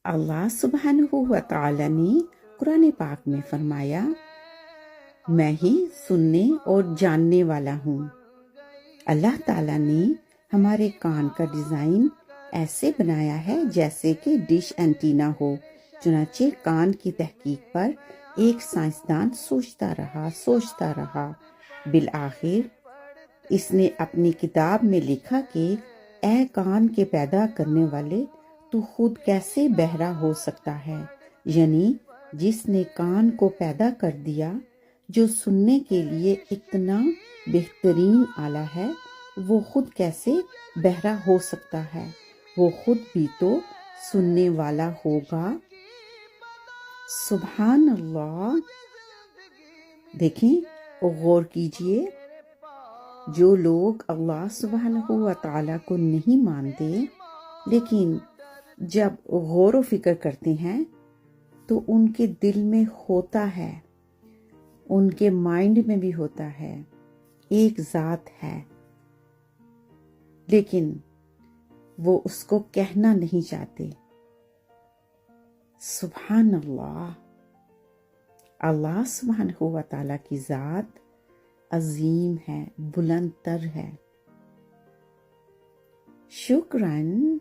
اللہ سبحانہ و تعالی نے قرآن پاک میں فرمایا، میں ہی سننے اور جاننے والا ہوں۔ اللہ تعالیٰ نے ہمارے کان کا ڈیزائن ایسے بنایا ہے جیسے کہ ڈش اینٹینا ہو۔ چنانچہ کان کی تحقیق پر ایک سائنسدان سوچتا رہا، بالآخر اس نے اپنی کتاب میں لکھا کہ اے کان کے پیدا کرنے والے، تو خود کیسے بہرا ہو سکتا ہے؟ یعنی جس نے کان کو پیدا کر دیا، جو سننے کے لیے اتنا بہترین آلہ ہے، وہ خود کیسے بہرا ہو سکتا ہے؟ وہ خود بھی تو سننے والا ہوگا۔ سبحان اللہ۔ دیکھیں، غور کیجئے، جو لوگ اللہ سبحانہ و تعالیٰ کو نہیں مانتے لیکن جب غور و فکر کرتے ہیں تو ان کے دل میں ہوتا ہے، ان کے مائنڈ میں بھی ہوتا ہے، ایک ذات ہے، لیکن وہ اس کو کہنا نہیں چاہتے۔ سبحان اللہ۔ اللہ سبحانہ و تعالیٰ کی ذات عظیم ہے، بلند تر ہے۔ شکراً۔